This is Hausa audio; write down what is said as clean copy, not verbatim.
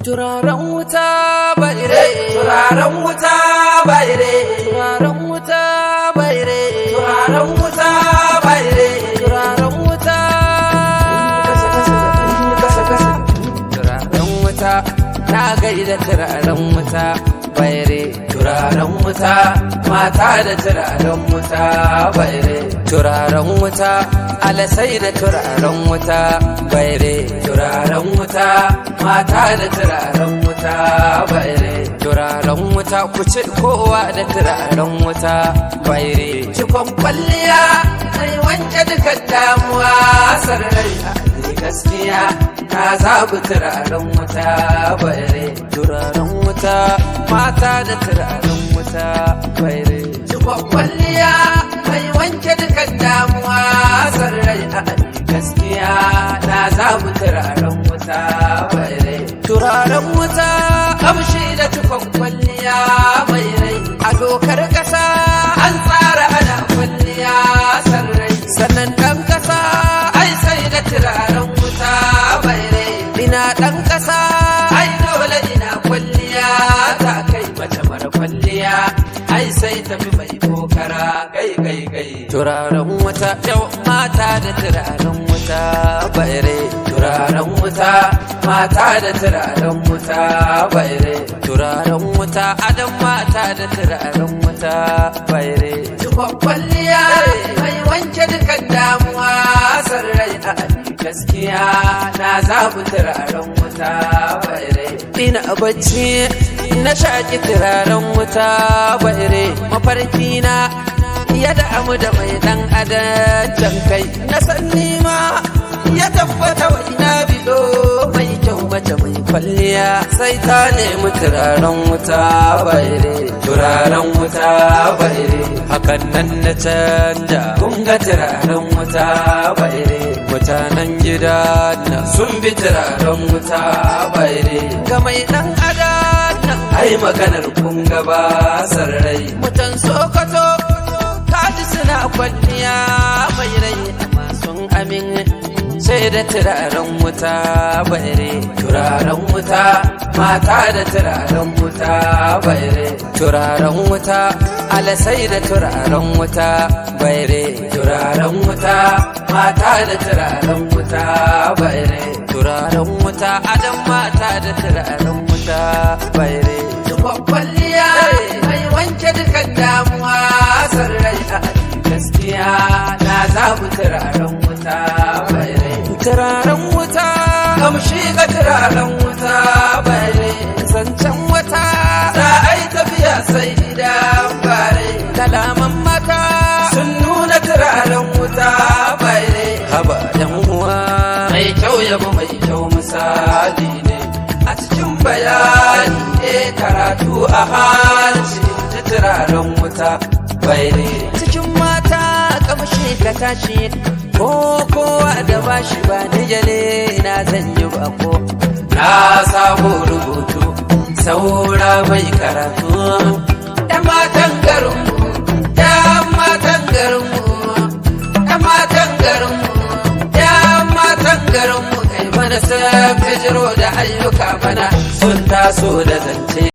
Turaren wuta baire, turaren wuta baire, turaren wuta baire, turaren wuta baire, turaren wuta, turaren wuta, na gaida turaren wuta baire, turaren wuta, mata da turaren wuta baire, turaren wuta, alasai da turaren wuta baire, turaren wuta, mata da turaren wuta baire, turaren wuta, ku ce kowa da turaren wuta baire, cikon kwalliya mai wanke dukan damuwa sarrai gaskiya na zaɓi turaren wuta baire, turaren wuta, mata da turaren wuta baire, cikon kwalliya mai wanke dukan damuwa sarrai gaskiya na zaɓi turaren wuta baire, turaren wuta, kamshi da cikon kwalliya mai rai a dokar ƙasa an tsara ana kwalliya sarrai sannan ɗan ƙasa ai sai da turaren wuta mai rai ina ɗan ƙasa ai dole ina kwalliya ta kai mace mara kwalliya ai sai tafi mai kokara kai turaren wuta yau mata da turaren wuta baire, turaren wuta mata da turaren wuta baire, turaren wuta adam mata da turaren wuta baire, cikon kwalliya mai wanke dukan damuwa sarrai a gaskiya na zaɓi turaren wuta baire, ina bacci na shaƙi turaren wuta baire, mafarki na ya damu da mai dan adajan kai na san nima ya tabbata wa ina bido mai kyau mace mai kwalliya sai ta nemi turaren wuta baire, turaren wuta baire, hakan nan na canja kun ga turaren wuta baire, mutanen gida na sun bi turaren wuta baire, ga mai dan adajan ai maganar kun gaba sarrai mutan Sokoto kaji suna kwalliya mai rai amma sun amin sai da turaren wuta baire, turaren wuta mata da turaren wuta baire, turaren wuta alasai da turaren wuta baire, turaren wuta mata da turaren wuta baire, turaren wuta adam mata da turaren wuta baire, cikon kwalliya mai wanke dukan damuwa sarrai a gaskiya na zaɓi turaren wuta baire, turaren wuta kamshi ga turaren wuta baire, zancen wata za a yi tafiya sai idan bare, kalaman mata sun nuna turaren wuta baire, haba yan uwa mai kyau yabo mai kyau misali ne a cikin bayani ne karatu a harshe ta turaren wuta baire, cikin mata kamshi ka tashi ko kowa da bashi ba ni jale na zan yi bako na samu rubutu saura mai karatu ‘yan matan garinmu ‘yan matan garinmu ‘yan matan garinmu ‘yan matan garinmu kai mana sai fijiro da ayyuka mana sun taso da zance